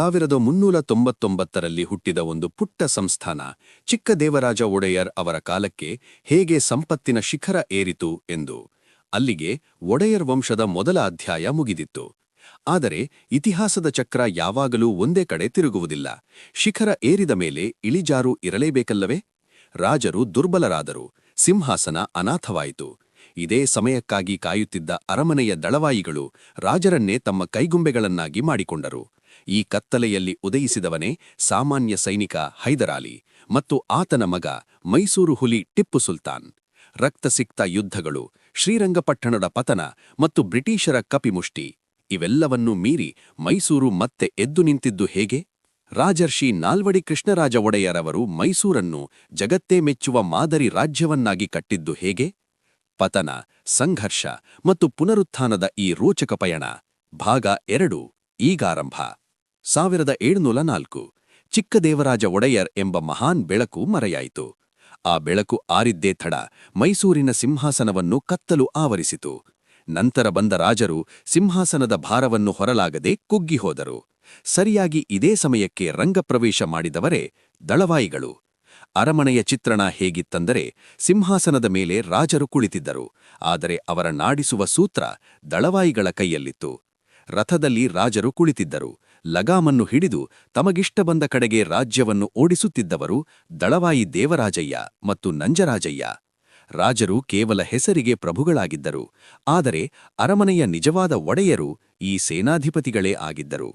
1399ರಲ್ಲಿ ಹುಟ್ಟಿದ ಒಂದು ಪುಟ್ಟ ಸಂಸ್ಥಾನ ಚಿಕ್ಕ ದೇವರಾಜ ಒಡೆಯರ್ ಅವರ ಕಾಲಕ್ಕೆ ಹೇಗೆ ಸಂಪತ್ತಿನ ಶಿಖರ ಏರಿತು ಎಂದು. ಅಲ್ಲಿಗೆ ಒಡೆಯರ್ ವಂಶದ ಮೊದಲ ಅಧ್ಯಾಯ ಮುಗಿದಿತ್ತು. ಆದರೆ ಇತಿಹಾಸದ ಚಕ್ರ ಯಾವಾಗಲೂ ಒಂದೇ ಕಡೆ ತಿರುಗುವುದಿಲ್ಲ. ಶಿಖರ ಏರಿದ ಮೇಲೆ ಇಳಿಜಾರು ಇರಲೇಬೇಕಲ್ಲವೇ? ರಾಜರು ದುರ್ಬಲರಾದರು, ಸಿಂಹಾಸನ ಅನಾಥವಾಯಿತು. ಇದೇ ಸಮಯಕ್ಕಾಗಿ ಕಾಯುತ್ತಿದ್ದ ಅರಮನೆಯ ದಳವಾಯಿಗಳು ರಾಜರನ್ನೇ ತಮ್ಮ ಕೈಗುಂಬೆಗಳನ್ನಾಗಿ ಮಾಡಿಕೊಂಡರು. ಈ ಕತ್ತಲೆಯಲ್ಲಿ ಉದಯಿಸಿದವನೇ ಸಾಮಾನ್ಯ ಸೈನಿಕ ಹೈದರಾಲಿ ಮತ್ತು ಆತನ ಮಗ ಮೈಸೂರು ಹುಲಿ ಟಿಪ್ಪು ಸುಲ್ತಾನ್. ರಕ್ತಸಿಕ್ತ ಯುದ್ಧಗಳು, ಶ್ರೀರಂಗಪಟ್ಟಣದ ಪತನ ಮತ್ತು ಬ್ರಿಟಿಷರ ಕಪಿಮುಷ್ಟಿ ಇವೆಲ್ಲವನ್ನೂ ಮೀರಿ ಮೈಸೂರು ಮತ್ತೆ ಎದ್ದು ನಿಂತಿದ್ದು ಹೇಗೆ? ರಾಜರ್ಷಿ ನಾಲ್ವಡಿ ಕೃಷ್ಣರಾಜ ಒಡೆಯರವರು ಮೈಸೂರನ್ನು ಜಗತ್ತೇ ಮೆಚ್ಚುವ ಮಾದರಿ ರಾಜ್ಯವನ್ನಾಗಿ ಕಟ್ಟಿದ್ದು ಹೇಗೆ? ಪತನ, ಸಂಘರ್ಷ ಮತ್ತು ಪುನರುತ್ಥಾನದ ಈ ರೋಚಕ ಪಯಣ ಭಾಗ 2 ಈಗಾರಂಭ. 1704 ಚಿಕ್ಕದೇವರಾಜ ಒಡೆಯರ್ ಎಂಬ ಮಹಾನ್ ಬೆಳಕು ಮರೆಯಾಯಿತು. ಆ ಬೆಳಕು ಆರಿದ್ದೇ ತಡ ಮೈಸೂರಿನ ಸಿಂಹಾಸನವನ್ನು ಕತ್ತಲು ಆವರಿಸಿತು. ನಂತರ ಬಂದ ರಾಜರು ಸಿಂಹಾಸನದ ಭಾರವನ್ನು ಹೊರಲಾಗದೆ ಕುಗ್ಗಿಹೋದರು. ಸರಿಯಾಗಿ ಇದೇ ಸಮಯಕ್ಕೆ ರಂಗಪ್ರವೇಶ ಮಾಡಿದವರೇ ದಳವಾಯಿಗಳು. ಅರಮನೆಯ ಚಿತ್ರಣ ಹೇಗಿತ್ತಂದರೆ, ಸಿಂಹಾಸನದ ಮೇಲೆ ರಾಜರು ಕುಳಿತಿದ್ದರು, ಆದರೆ ಅವರ ನಾಡಿಸುವ ಸೂತ್ರ ದಳವಾಯಿಗಳ ಕೈಯಲ್ಲಿತ್ತು. ರಥದಲ್ಲಿ ರಾಜರು ಕುಳಿತಿದ್ದರು, ಲಗಾಮನ್ನು ಹಿಡಿದು ತಮಗಿಷ್ಟ ಬಂದ ಕಡೆಗೆ ರಾಜ್ಯವನ್ನು ಓಡಿಸುತ್ತಿದ್ದವರು ದಳವಾಯಿ ದೇವರಾಜಯ್ಯ ಮತ್ತು ನಂಜರಾಜಯ್ಯ. ರಾಜರು ಕೇವಲ ಹೆಸರಿಗೆ ಪ್ರಭುಗಳಾಗಿದ್ದರು, ಆದರೆ ಅರಮನೆಯ ನಿಜವಾದ ಒಡೆಯರು ಈ ಸೇನಾಧಿಪತಿಗಳೇ ಆಗಿದ್ದರು.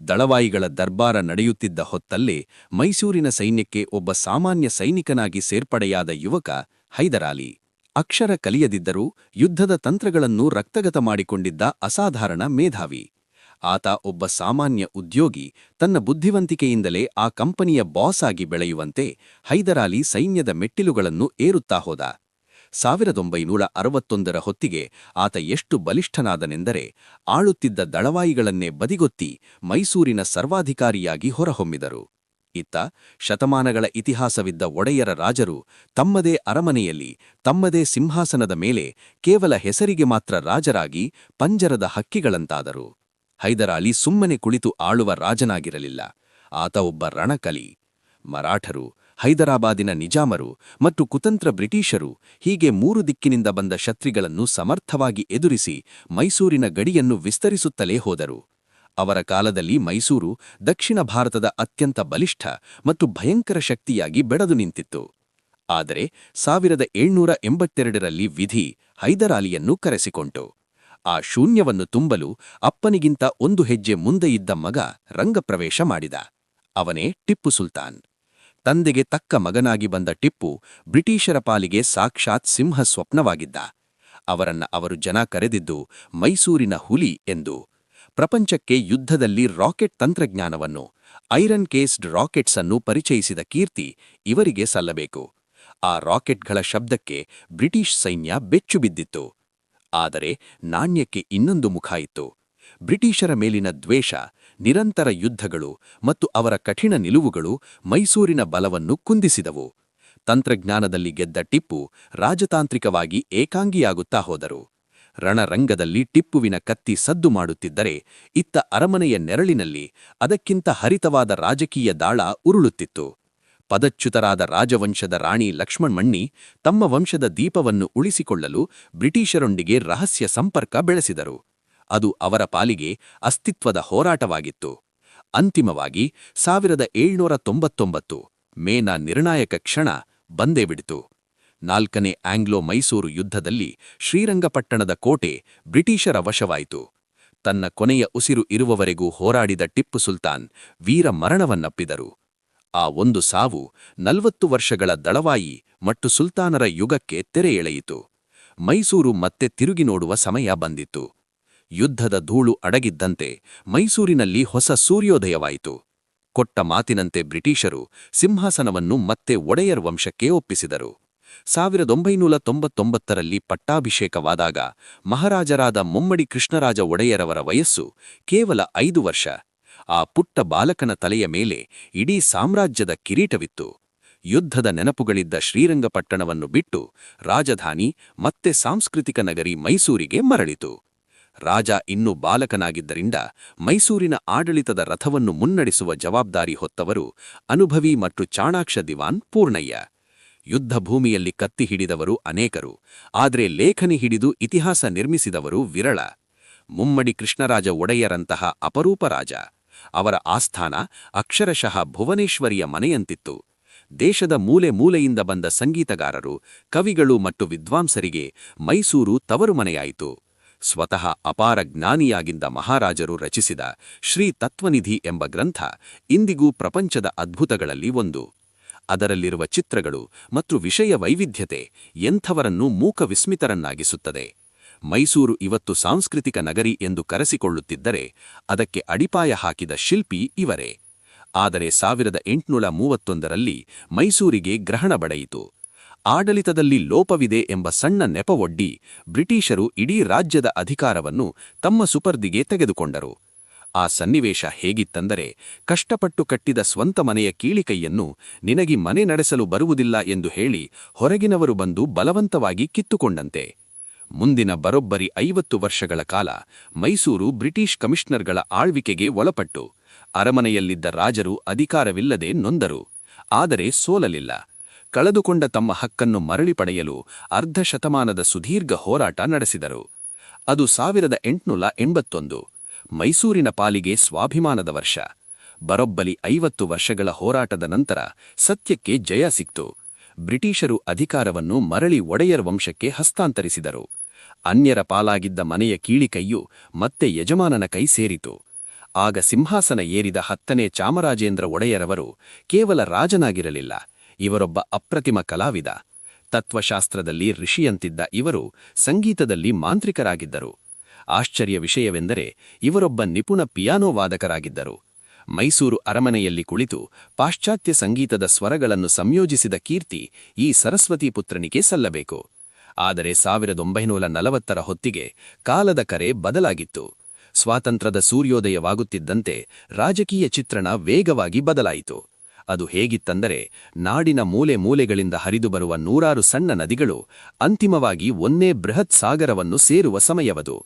ದಳವಾಯಿಗಳ ದರ್ಬಾರ ನಡೆಯುತ್ತಿದ್ದ ಹೊತ್ತಲ್ಲೇ ಮೈಸೂರಿನ ಸೈನ್ಯಕ್ಕೆ ಒಬ್ಬ ಸಾಮಾನ್ಯ ಸೈನಿಕನಾಗಿ ಸೇರ್ಪಡೆಯಾದ ಯುವಕ ಹೈದರಾಲಿ. ಅಕ್ಷರ ಕಲಿಯದಿದ್ದರೂ ಯುದ್ಧದ ತಂತ್ರಗಳನ್ನು ರಕ್ತಗತ ಮಾಡಿಕೊಂಡಿದ್ದ ಅಸಾಧಾರಣ ಮೇಧಾವಿ. ಆತ ಒಬ್ಬ ಸಾಮಾನ್ಯ ಉದ್ಯೋಗಿ. ತನ್ನ ಬುದ್ಧಿವಂತಿಕೆಯಿಂದಲೇ ಆ ಕಂಪನಿಯ ಬಾಸ್ ಆಗಿ ಬೆಳೆಯುವಂತೆ ಹೈದರಾಲಿ ಸೈನ್ಯದ ಮೆಟ್ಟಿಲುಗಳನ್ನು ಏರುತ್ತಾ ಹೋದ. 1961ರ ಹೊತ್ತಿಗೆ ಆತ ಎಷ್ಟು ಬಲಿಷ್ಠನಾದನೆಂದರೆ, ಆಳುತ್ತಿದ್ದ ದಳವಾಯಿಗಳನ್ನೇ ಬದಿಗೊತ್ತಿ ಮೈಸೂರಿನ ಸರ್ವಾಧಿಕಾರಿಯಾಗಿ ಹೊರಹೊಮ್ಮಿದರು. ಇತ್ತ ಶತಮಾನಗಳ ಇತಿಹಾಸವಿದ್ದ ಒಡೆಯರ ರಾಜರು ತಮ್ಮದೇ ಅರಮನೆಯಲ್ಲಿ ತಮ್ಮದೇ ಸಿಂಹಾಸನದ ಮೇಲೆ ಕೇವಲ ಹೆಸರಿಗೆ ಮಾತ್ರ ರಾಜರಾಗಿ ಪಂಜರದ ಹಕ್ಕಿಗಳಂತಾದರು. ಹೈದರಾಲಿ ಸುಮ್ಮನೆ ಕುಳಿತು ಆಳುವ ರಾಜನಾಗಿರಲಿಲ್ಲ. ಆತ ಒಬ್ಬ ರಣಕಲಿ. ಮರಾಠರು, ಹೈದರಾಬಾದಿನ ನಿಜಾಮರು ಮತ್ತು ಕುತಂತ್ರ ಬ್ರಿಟಿಷರು ಹೀಗೆ 3 ದಿಕ್ಕಿನಿಂದ ಬಂದ ಶತ್ರುಗಳನ್ನು ಸಮರ್ಥವಾಗಿ ಎದುರಿಸಿ ಮೈಸೂರಿನ ಗಡಿಯನ್ನು ವಿಸ್ತರಿಸುತ್ತಲೇ ಹೋದರು. ಅವರ ಕಾಲದಲ್ಲಿ ಮೈಸೂರು ದಕ್ಷಿಣ ಭಾರತದ ಅತ್ಯಂತ ಬಲಿಷ್ಠ ಮತ್ತು ಭಯಂಕರ ಶಕ್ತಿಯಾಗಿ ಬೆಳೆದು ನಿಂತಿತ್ತು. ಆದರೆ 1782ರಲ್ಲಿ ವಿಧಿ ಹೈದರಾಲಿಯನ್ನು ಕರೆಸಿಕೊಂತು. ಆ ಶೂನ್ಯವನ್ನು ತುಂಬಲು ಅಪ್ಪನಿಗಿಂತ 1 ಹೆಜ್ಜೆ ಮುಂದೆ ಇದ್ದ ಮಗ ರಂಗಪ್ರವೇಶ ಮಾಡಿದ. ಅವನೇ ಟಿಪ್ಪು ಸುಲ್ತಾನ್. ತಂದೆಗೆ ತಕ್ಕ ಮಗನಾಗಿ ಬಂದ ಟಿಪ್ಪು ಬ್ರಿಟಿಷರ ಪಾಲಿಗೆ ಸಾಕ್ಷಾತ್ ಸಿಂಹ ಸ್ವಪ್ನವಾಗಿದ್ದ. ಅವರು ಜನ ಕರೆದಿದ್ದು ಮೈಸೂರಿನ ಹುಲಿ ಎಂದು. ಪ್ರಪಂಚಕ್ಕೆ ಯುದ್ಧದಲ್ಲಿ ರಾಕೆಟ್ ತಂತ್ರಜ್ಞಾನವನ್ನು, ಐರನ್ ಕೇಸ್ಡ್ ರಾಕೆಟ್ಸ್ ಅನ್ನು ಪರಿಚಯಿಸಿದ ಕೀರ್ತಿ ಇವರಿಗೆ ಸಲ್ಲಬೇಕು. ಆ ರಾಕೆಟ್ಗಳ ಶಬ್ದಕ್ಕೆ ಬ್ರಿಟಿಷ್ ಸೈನ್ಯ ಬೆಚ್ಚುಬಿದ್ದಿತ್ತು. ಆದರೆ ನಾಣ್ಯಕ್ಕೆ ಇನ್ನೊಂದು ಮುಖ ಇತ್ತು. ಬ್ರಿಟಿಷರ ಮೇಲಿನ ದ್ವೇಷ, ನಿರಂತರ ಯುದ್ಧಗಳು ಮತ್ತು ಅವರ ಕಠಿಣ ನಿಲುವುಗಳು ಮೈಸೂರಿನ ಬಲವನ್ನು ಕುಂದಿಸಿದವು. ತಂತ್ರಜ್ಞಾನದಲ್ಲಿ ಗೆದ್ದ ಟಿಪ್ಪು ರಾಜತಾಂತ್ರಿಕವಾಗಿ ಏಕಾಂಗಿಯಾಗುತ್ತಾ ಹೋದರು. ರಣರಂಗದಲ್ಲಿ ಟಿಪ್ಪುವಿನ ಕತ್ತಿ ಸದ್ದು ಮಾಡುತ್ತಿದ್ದರೆ, ಇತ್ತ ಅರಮನೆಯ ನೆರಳಿನಲ್ಲಿ ಅದಕ್ಕಿಂತ ಹರಿತವಾದ ರಾಜಕೀಯ ದಾಳ ಉರುಳುತ್ತಿತ್ತು. ಪದಚ್ಯುತರಾದ ರಾಜವಂಶದ ರಾಣಿ ಲಕ್ಷ್ಮಣಮಣ್ಣಿ ತಮ್ಮ ವಂಶದ ದೀಪವನ್ನು ಉಳಿಸಿಕೊಳ್ಳಲು ಬ್ರಿಟಿಷರೊಂದಿಗೆ ರಹಸ್ಯ ಸಂಪರ್ಕ ಬೆಳೆಸಿದರು. ಅದು ಅವರ ಪಾಲಿಗೆ ಅಸ್ತಿತ್ವದ ಹೋರಾಟವಾಗಿತ್ತು. ಅಂತಿಮವಾಗಿ 1799 ಮೇನ ನಿರ್ಣಾಯಕ ಕ್ಷಣ ಬಂದೇ ಬಿಡಿತು. 4ನೇ ಆಂಗ್ಲೋ ಮೈಸೂರು ಯುದ್ಧದಲ್ಲಿ ಶ್ರೀರಂಗಪಟ್ಟಣದ ಕೋಟೆ ಬ್ರಿಟಿಷರ ವಶವಾಯಿತು. ತನ್ನ ಕೊನೆಯ ಉಸಿರು ಇರುವವರೆಗೂ ಹೋರಾಡಿದ ಟಿಪ್ಪು ಸುಲ್ತಾನ್ ವೀರ ಮರಣವನ್ನಪ್ಪಿದರು. ಆ ಒಂದು ಸಾವು 40 ವರ್ಷಗಳ ದಳವಾಯಿ ಮತ್ತು ಸುಲ್ತಾನರ ಯುಗಕ್ಕೆ ತೆರೆ ಎಳೆಯಿತು. ಮೈಸೂರು ಮತ್ತೆ ತಿರುಗಿ ನೋಡುವ ಸಮಯ ಬಂದಿತ್ತು. ಯುದ್ಧದ ಧೂಳು ಅಡಗಿದ್ದಂತೆ ಮೈಸೂರಿನಲ್ಲಿ ಹೊಸ ಸೂರ್ಯೋದಯವಾಯಿತು. ಕೊಟ್ಟ ಮಾತಿನಂತೆ ಬ್ರಿಟಿಷರು ಸಿಂಹಾಸನವನ್ನು ಮತ್ತೆ ಒಡೆಯರ್ ವಂಶಕ್ಕೆ ಒಪ್ಪಿಸಿದರು. 1999ರಲ್ಲಿ ಪಟ್ಟಾಭಿಷೇಕವಾದಾಗ ಮಹಾರಾಜರಾದ ಮುಮ್ಮಡಿ ಕೃಷ್ಣರಾಜ ಒಡೆಯರವರ ವಯಸ್ಸು ಕೇವಲ 5 ವರ್ಷ. ಆ ಪುಟ್ಟ ಬಾಲಕನ ತಲೆಯ ಮೇಲೆ ಇಡೀ ಸಾಮ್ರಾಜ್ಯದ ಕಿರೀಟವಿತ್ತು. ಯುದ್ಧದ ನೆನಪುಗಳಿದ್ದ ಶ್ರೀರಂಗಪಟ್ಟಣವನ್ನು ಬಿಟ್ಟು ರಾಜಧಾನಿ ಮತ್ತೆ ಸಾಂಸ್ಕೃತಿಕ ನಗರಿ ಮೈಸೂರಿಗೆ ಮರಳಿತು. ರಾಜ ಇನ್ನೂ ಬಾಲಕನಾಗಿದ್ದರಿಂದ ಮೈಸೂರಿನ ಆಡಳಿತದ ರಥವನ್ನು ಮುನ್ನಡೆಸುವ ಜವಾಬ್ದಾರಿ ಹೊತ್ತವರು ಅನುಭವಿ ಮತ್ತು ಚಾಣಾಕ್ಷ ದಿವಾನ್ ಪೂರ್ಣಯ್ಯ. ಯುದ್ಧ ಭೂಮಿಯಲ್ಲಿ ಕತ್ತಿ ಹಿಡಿದವರು ಅನೇಕರು, ಆದರೆ ಲೇಖನಿ ಹಿಡಿದು ಇತಿಹಾಸ ನಿರ್ಮಿಸಿದವರು ವಿರಳ. ಮುಮ್ಮಡಿ ಕೃಷ್ಣರಾಜ ಒಡೆಯರಂತಹ ಅಪರೂಪ ರಾಜ. ಅವರ ಆಸ್ಥಾನ ಅಕ್ಷರಶಃ ಭುವನೇಶ್ವರಿಯ ಮನೆಯಂತಿತ್ತು. ದೇಶದ ಮೂಲೆ ಮೂಲೆಯಿಂದ ಬಂದ ಸಂಗೀತಗಾರರು, ಕವಿಗಳು ಮತ್ತು ವಿದ್ವಾಂಸರಿಗೆ ಮೈಸೂರು ತವರು ಮನೆಯಾಯಿತು. ಸ್ವತಃ ಅಪಾರ ಜ್ಞಾನಿಯಾಗಿದ್ದ ಮಹಾರಾಜರು ರಚಿಸಿದ ಶ್ರೀ ತತ್ವನಿಧಿ ಎಂಬ ಗ್ರಂಥ ಇಂದಿಗೂ ಪ್ರಪಂಚದ ಅದ್ಭುತಗಳಲ್ಲಿ ಒಂದು. ಅದರಲ್ಲಿರುವ ಚಿತ್ರಗಳು ಮತ್ತು ವಿಷಯ ವೈವಿಧ್ಯತೆ ಎಂಥವರನ್ನೂ ಮೂಕ ವಿಸ್ಮಿತರನ್ನಾಗಿಸುತ್ತದೆ. ಮೈಸೂರು ಇವತ್ತು ಸಾಂಸ್ಕೃತಿಕ ನಗರಿ ಎಂದು ಕರೆಸಿಕೊಳ್ಳುತ್ತಿದ್ದರೆ ಅದಕ್ಕೆ ಅಡಿಪಾಯ ಹಾಕಿದ ಶಿಲ್ಪಿ ಇವರೇ. ಆದರೆ 1831ರಲ್ಲಿ ಮೈಸೂರಿಗೆ ಗ್ರಹಣ ಬಡೆಯಿತು. ಆಡಳಿತದಲ್ಲಿ ಲೋಪವಿದೆ ಎಂಬ ಸಣ್ಣ ನೆಪವೊಡ್ಡಿ ಬ್ರಿಟಿಷರು ಇಡೀ ರಾಜ್ಯದ ಅಧಿಕಾರವನ್ನು ತಮ್ಮ ಸುಪರ್ದಿಗೆ ತೆಗೆದುಕೊಂಡರು. ಆ ಸನ್ನಿವೇಶ ಹೇಗಿತ್ತಂದರೆ, ಕಷ್ಟಪಟ್ಟು ಕಟ್ಟಿದ ಸ್ವಂತ ಮನೆಯ ಕೀಳಿಕೈಯನ್ನು ನಿನಗೆ ಮನೆ ನಡೆಸಲು ಬರುವುದಿಲ್ಲ ಎಂದು ಹೇಳಿ ಹೊರಗಿನವರು ಬಂದು ಬಲವಂತವಾಗಿ ಕಿತ್ತುಕೊಂಡಂತೆ. ಮುಂದಿನ ಬರೋಬ್ಬರಿ 50 ವರ್ಷಗಳ ಕಾಲ ಮೈಸೂರು ಬ್ರಿಟಿಷ್ ಕಮಿಷನರ್ಗಳ ಆಳ್ವಿಕೆಗೆ ಒಳಪಟ್ಟು ಅರಮನೆಯಲ್ಲಿದ್ದ ರಾಜರು ಅಧಿಕಾರವಿಲ್ಲದೆ ನೊಂದರು. ಆದರೆ ಸೋಲಲಿಲ್ಲ. ಕಳೆದುಕೊಂಡ ತಮ್ಮ ಹಕ್ಕನ್ನು ಮರಳಿ ಪಡೆಯಲು ಅರ್ಧ ಶತಮಾನದ ಸುದೀರ್ಘ ಹೋರಾಟ ನಡೆಸಿದರು. ಅದು 1881, ಮೈಸೂರಿನ ಪಾಲಿಗೆ ಸ್ವಾಭಿಮಾನದ ವರ್ಷ. ಬರೋಬ್ಬರಿ 50 ವರ್ಷಗಳ ಹೋರಾಟದ ನಂತರ ಸತ್ಯಕ್ಕೆ ಜಯ ಸಿಕ್ತು. ಬ್ರಿಟಿಷರು ಅಧಿಕಾರವನ್ನು ಮರಳಿ ಒಡೆಯರ್ ವಂಶಕ್ಕೆ ಹಸ್ತಾಂತರಿಸಿದರು. ಅನ್ಯರ ಪಾಲಾಗಿದ್ದ ಮನೆಯ ಕೀಳಿಕೈಯು ಮತ್ತೆ ಯಜಮಾನನ ಕೈ ಸೇರಿತು. ಆಗ ಸಿಂಹಾಸನ ಏರಿದ 10ನೇ ಚಾಮರಾಜೇಂದ್ರ ಒಡೆಯರವರು ಕೇವಲ ರಾಜನಾಗಿರಲಿಲ್ಲ, ಇವರೊಬ್ಬ ಅಪ್ರತಿಮ ಕಲಾವಿದ. ತತ್ವಶಾಸ್ತ್ರದಲ್ಲಿ ಋಷಿಯಂತಿದ್ದ ಇವರು ಸಂಗೀತದಲ್ಲಿ ಮಾಂತ್ರಿಕರಾಗಿದ್ದರು. ಆಶ್ಚರ್ಯ ವಿಷಯವೆಂದರೆ ಇವರೊಬ್ಬ ನಿಪುಣ ಪಿಯಾನೋ ವಾದಕರಾಗಿದ್ದರು. ಮೈಸೂರು ಅರಮನೆಯಲ್ಲಿ ಕುಳಿತು ಪಾಶ್ಚಾತ್ಯ ಸಂಗೀತದ ಸ್ವರಗಳನ್ನು ಸಂಯೋಜಿಸಿದ ಕೀರ್ತಿ ಈ ಸರಸ್ವತಿ ಪುತ್ರನಿಗೆ ಸಲ್ಲಬೇಕು. ಆದರೆ 1940ರ ಹೊತ್ತಿಗೆ ಕಾಲದ ಕರೆ ಬದಲಾಗಿತ್ತು. ಸ್ವಾತಂತ್ರ್ಯದ ಸೂರ್ಯೋದಯವಾಗುತ್ತಿದ್ದಂತೆ ರಾಜಕೀಯ ಚಿತ್ರಣ ವೇಗವಾಗಿ ಬದಲಾಯಿತು. ಅದು ಹೇಗಿತ್ತಂದರೆ, ನಾಡಿನ ಮೂಲೆ ಮೂಲೆಗಳಿಂದ ಹರಿದು ಬರುವ ನೂರಾರು ಸಣ್ಣ ನದಿಗಳು ಅಂತಿಮವಾಗಿ ಒಂದೇ ಬೃಹತ್ ಸಾಗರವನ್ನು ಸೇರುವ ಸಮಯವದು.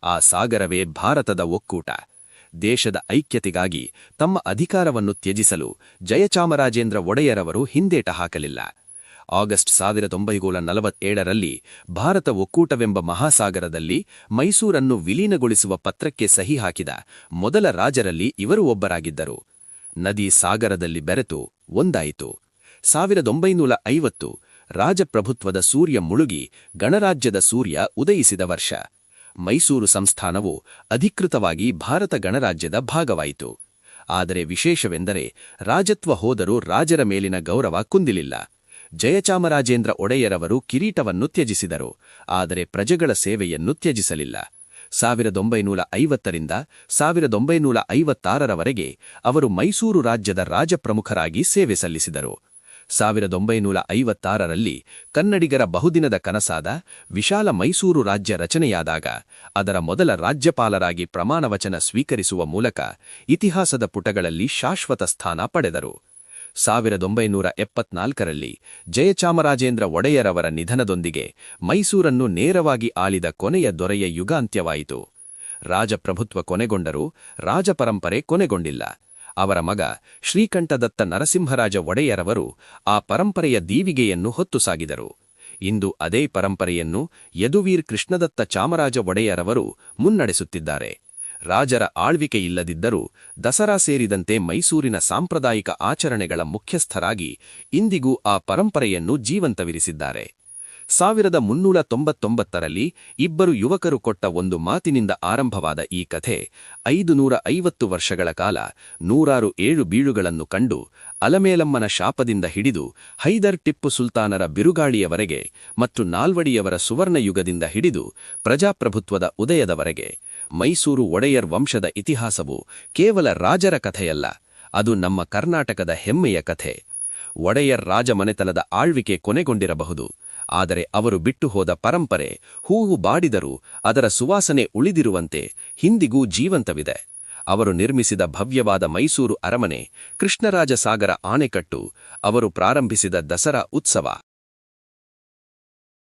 ಆ ಸಾಗರವೇ ಭಾರತದ ಒಕ್ಕೂಟ. ದೇಶದ ಐಕ್ಯತೆಗಾಗಿ ತಮ್ಮ ಅಧಿಕಾರವನ್ನು ತ್ಯಜಿಸಲು ಜಯಚಾಮರಾಜೇಂದ್ರ ಒಡೆಯರವರು ಹಿಂದೇಟ ಹಾಕಲಿಲ್ಲ. ಆಗಸ್ಟ್ 1947ರಲ್ಲಿ ಭಾರತ ಒಕ್ಕೂಟವೆಂಬ ಮಹಾಸಾಗರದಲ್ಲಿ ಮೈಸೂರನ್ನು ವಿಲೀನಗೊಳಿಸುವ ಪತ್ರಕ್ಕೆ ಸಹಿ ಹಾಕಿದ ಮೊದಲ ರಾಜರಲ್ಲಿ ಇವರು ಒಬ್ಬರಾಗಿದ್ದರು. ನದಿ ಸಾಗರದಲ್ಲಿ ಬೆರೆತು ಒಂದಾಯಿತು. 1950 ರಾಜಪ್ರಭುತ್ವದ ಸೂರ್ಯ ಮುಳುಗಿ ಗಣರಾಜ್ಯದ ಸೂರ್ಯ ಉದಯಿಸಿದ ವರ್ಷ. ಮೈಸೂರು ಸಂಸ್ಥಾನವು ಅಧಿಕೃತವಾಗಿ ಭಾರತ ಗಣರಾಜ್ಯದ ಭಾಗವಾಯಿತು. ಆದರೆ ವಿಶೇಷವೆಂದರೆ, ರಾಜತ್ವ ಹೋದರೂ ರಾಜರ ಮೇಲಿನ ಗೌರವ ಕುಂದಿಲಿಲ್ಲ. ಜಯಚಾಮರಾಜೇಂದ್ರ ಒಡೆಯರವರು ಕಿರೀಟವನ್ನು ತ್ಯಜಿಸಿದರು, ಆದರೆ ಪ್ರಜೆಗಳ ಸೇವೆಯನ್ನು ತ್ಯಜಿಸಲಿಲ್ಲ. 1950ರಿಂದ 1956ರವರೆಗೆ ಅವರು ಮೈಸೂರು ರಾಜ್ಯದ ರಾಜಪ್ರಮುಖರಾಗಿ ಸೇವೆ ಸಲ್ಲಿಸಿದರು. 1956ರಲ್ಲಿ ಕನ್ನಡಿಗರ ಬಹುದಿನದ ಕನಸಾದ ವಿಶಾಲ ಮೈಸೂರು ರಾಜ್ಯ ರಚನೆಯಾದಾಗ ಅದರ ಮೊದಲ ರಾಜ್ಯಪಾಲರಾಗಿ ಪ್ರಮಾಣವಚನ ಸ್ವೀಕರಿಸುವ ಮೂಲಕ ಇತಿಹಾಸದ ಪುಟಗಳಲ್ಲಿ ಶಾಶ್ವತ ಸ್ಥಾನ ಪಡೆದರು. 1974ರಲ್ಲಿ ಜಯಚಾಮರಾಜೇಂದ್ರ ಒಡೆಯರವರ ನಿಧನದೊಂದಿಗೆ ಮೈಸೂರನ್ನು ನೇರವಾಗಿ ಆಳಿದ ಕೊನೆಯ ದೊರೆಯ ಯುಗಾಂತ್ಯವಾಯಿತು. ರಾಜಪ್ರಭುತ್ವ ಕೊನೆಗೊಂಡರೂ ರಾಜಪರಂಪರೆ ಕೊನೆಗೊಂಡಿಲ್ಲ. ಅವರ ಮಗ ಶ್ರೀಕಂಠದತ್ತ ನರಸಿಂಹರಾಜ ಒಡೆಯರವರು ಆ ಪರಂಪರೆಯ ದೀವಿಗೆಯನ್ನು ಹೊತ್ತು ಸಾಗಿದರು. ಇಂದು ಅದೇ ಪರಂಪರೆಯನ್ನು ಯದುವೀರ್ ಕೃಷ್ಣದತ್ತ ಚಾಮರಾಜ ಒಡೆಯರವರು ಮುನ್ನಡೆಸುತ್ತಿದ್ದಾರೆ. ರಾಜರ ಆಳ್ವಿಕೆಯಿಲ್ಲದಿದ್ದರೂ ದಸರಾ ಸೇರಿದಂತೆ ಮೈಸೂರಿನ ಸಾಂಪ್ರದಾಯಿಕ ಆಚರಣೆಗಳ ಮುಖ್ಯಸ್ಥರಾಗಿ ಇಂದಿಗೂ ಆ ಪರಂಪರೆಯನ್ನು ಜೀವಂತವಿರಿಸಿದ್ದಾರೆ. 1399ರಲ್ಲಿ ಇಬ್ಬರು ಯುವಕರು ಕೊಟ್ಟ ಒಂದು ಮಾತಿನಿಂದ ಆರಂಭವಾದ ಈ ಕಥೆ 550 ವರ್ಷಗಳ ಕಾಲ ನೂರಾರು ಏಳು ಬೀಳುಗಳನ್ನು ಕಂಡು ಅಲಮೇಲಮ್ಮನ ಶಾಪದಿಂದ ಹಿಡಿದು ಹೈದರ್ ಟಿಪ್ಪು ಸುಲ್ತಾನರ ಬಿರುಗಾಳಿಯವರೆಗೆ ಮತ್ತು ನಾಲ್ವಡಿಯವರ ಸುವರ್ಣಯುಗದಿಂದ ಹಿಡಿದು ಪ್ರಜಾಪ್ರಭುತ್ವದ ಉದಯದವರೆಗೆ ಮೈಸೂರು ಒಡೆಯರ್ ವಂಶದ ಇತಿಹಾಸವು ಕೇವಲ ರಾಜರ ಕಥೆಯಲ್ಲ, ಅದು ನಮ್ಮ ಕರ್ನಾಟಕದ ಹೆಮ್ಮೆಯ ಕಥೆ. ಒಡೆಯರ್ ರಾಜಮನೆತನದ ಆಳ್ವಿಕೆ ಕೊನೆಗೊಂಡಿರಬಹುದು, ಆದರೆ ಅವರು ಬಿಟ್ಟು ಹೋದ ಪರಂಪರೆ ಹೂವು ಬಾಡಿದರೂ ಅದರ ಸುವಾಸನೆ ಉಳಿದಿರುವಂತೆ ಹಿಂದಿಗೂ ಜೀವಂತವಿದೆ. ಅವರು ನಿರ್ಮಿಸಿದ ಭವ್ಯವಾದ ಮೈಸೂರು ಅರಮನೆ, ಕೃಷ್ಣರಾಜ ಸಾಗರ ಆಣೆಕಟ್ಟು, ಅವರು ಪ್ರಾರಂಭಿಸಿದ ದಸರಾ ಉತ್ಸವ